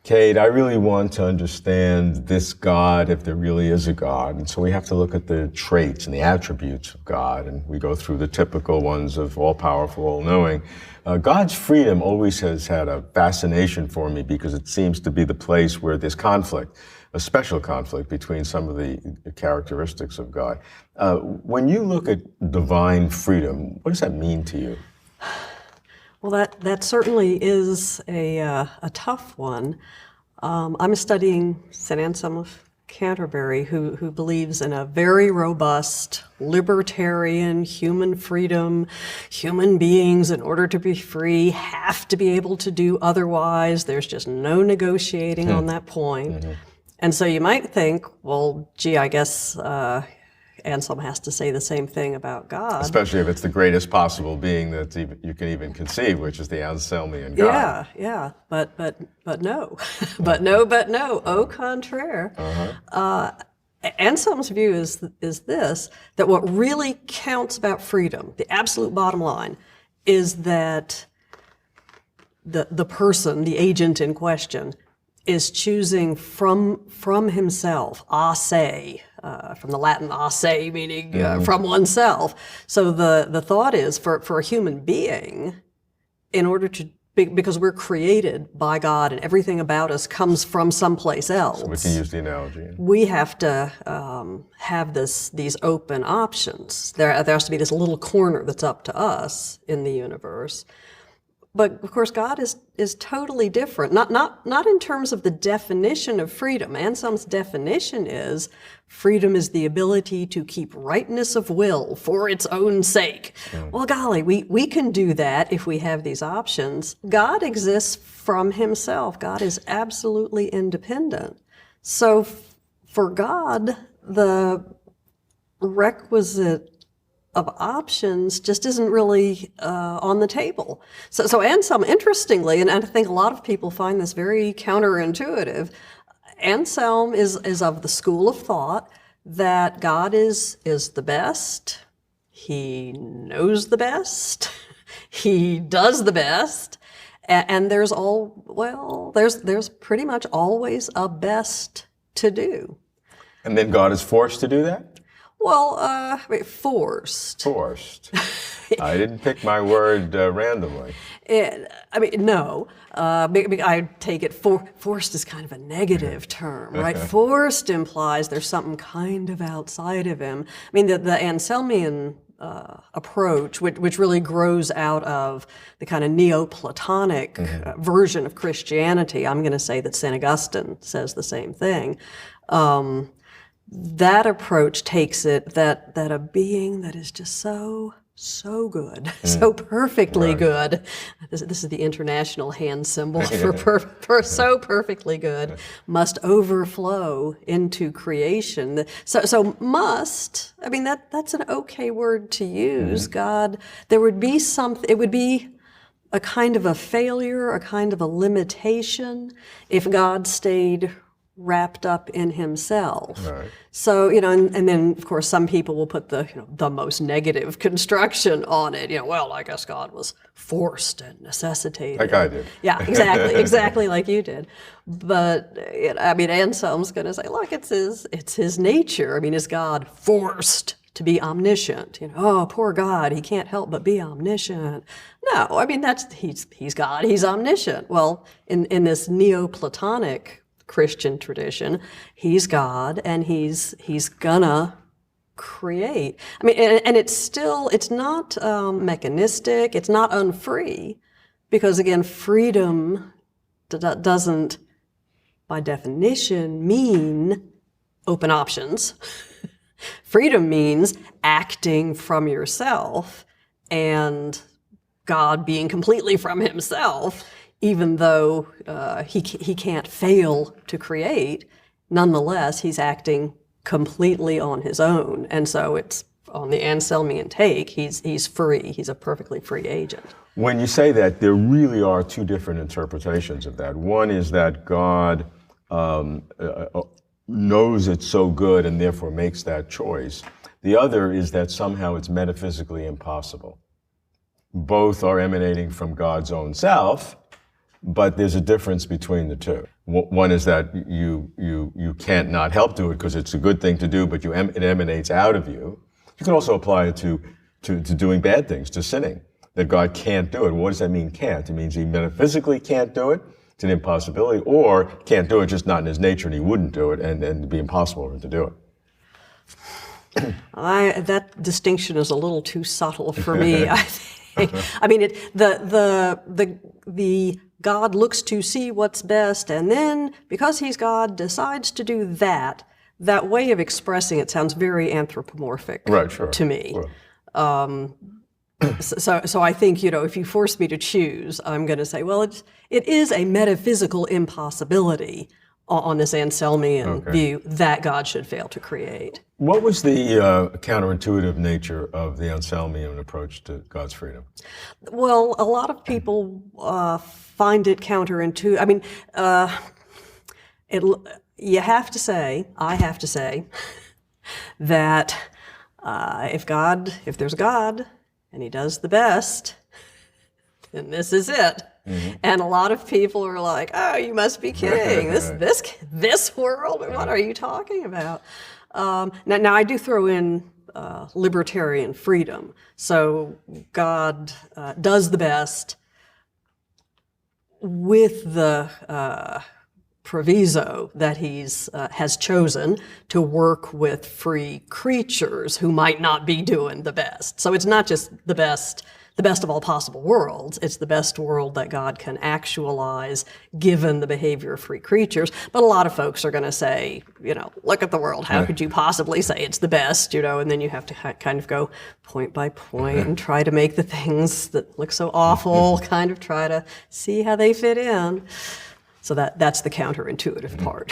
Kate, I really want to understand this God, if there really is a God. And so we have to look at the traits and the attributes of God, and we go through the typical ones of all-powerful, all-knowing. God's freedom always has had a fascination for me because it seems to be the place where there's conflict, a special conflict between some of the characteristics of God. When you look at divine freedom, what does that mean to you? Well, that certainly is a tough one. I'm studying St. Anselm of Canterbury, who believes in a very robust, libertarian, human freedom. Human beings, in order to be free, have to be able to do otherwise. There's just no negotiating on that point. Mm-hmm. And so you might think, well, gee, I guess Anselm has to say the same thing about God. Especially if it's the greatest possible being that you can even conceive, which is the Anselmian God. Yeah, but no. but no, au contraire. Anselm's view is this, that what really counts about freedom, the absolute bottom line, is that the person, the agent in question, is choosing from himself, a se, from the Latin a se, meaning from oneself. So the thought is for a human being, in order to, because we're created by God and everything about us comes from someplace else. So we can use the analogy. We have to have these open options. There has to be this little corner that's up to us in the universe. But of course, God is totally different. Not in terms of the definition of freedom. Anselm's definition is freedom is the ability to keep rightness of will for its own sake. Well, golly, we can do that if we have these options. God exists from himself. God is absolutely independent. So for God, the requisite of options just isn't really on the table. So Anselm, interestingly, and I think a lot of people find this very counterintuitive, Anselm is of the school of thought that God is the best, he knows the best, he does the best, and there's pretty much always a best to do. And then God is forced to do that? Well, forced. Forced. I didn't pick my word randomly. No. I take it forced is kind of a negative term, right? Forced implies there's something kind of outside of him. I mean, the Anselmian approach, which really grows out of the kind of Neoplatonic version of Christianity. I'm going to say that St. Augustine says the same thing. That approach takes it that a being that is just so good, so perfectly good. This is the international hand symbol for so perfectly good, must overflow into creation. So must, I mean, that's an okay word to use. God, there would be something, it would be a kind of a failure, a kind of a limitation if God stayed wrapped up in himself. Right. So, and then of course some people will put the most negative construction on it. Well, I guess God was forced and necessitated. Like I did. Yeah, exactly like you did. But Anselm's going to say, look, it's his nature. I mean, is God forced to be omniscient? Oh, poor God, he can't help but be omniscient. No, I mean he's God, he's omniscient. Well, in this Neoplatonic Christian tradition, he's God and he's gonna create. I mean, and it's not mechanistic, it's not unfree, because again, freedom doesn't by definition mean open options. Freedom means acting from yourself and God being completely from himself. Even though he can't fail to create, nonetheless, he's acting completely on his own. And so it's on the Anselmian take, he's free. He's a perfectly free agent. When you say that, there really are two different interpretations of that. One is that God knows it's so good and therefore makes that choice. The other is that somehow it's metaphysically impossible. Both are emanating from God's own self, but there's a difference between the two. One is that you can't not help do it because it's a good thing to do, but it emanates out of you. You can also apply it to doing bad things, to sinning, that God can't do it. What does that mean, can't? It means he metaphysically can't do it. It's an impossibility, or can't do it, just not in his nature, and he wouldn't do it, and it'd be impossible for him to do it. That distinction is a little too subtle for me, I think. I mean, the God looks to see what's best, and then, because he's God, decides to do that. That way of expressing it sounds very anthropomorphic to me. Right. So I think, if you force me to choose, I'm going to say, well, it is a metaphysical impossibility on this Anselmian view that God should fail to create. What was the counterintuitive nature of the Anselmian approach to God's freedom? Well, a lot of people find it counterintuitive. I mean, I have to say, that if there's a God and he does the best, then this is it. Mm-hmm. And a lot of people are like, "Oh, you must be kidding! This world? What are you talking about?" Now I do throw in libertarian freedom. So God does the best with the proviso that he's has chosen to work with free creatures who might not be doing the best. So it's not just the best of all possible worlds. It's the best world that God can actualize given the behavior of free creatures. But a lot of folks are going to say, look at the world. How could you possibly say it's the best? And then you have to kind of go point by point and try to make the things that look so awful, kind of try to see how they fit in. So that's the counterintuitive part.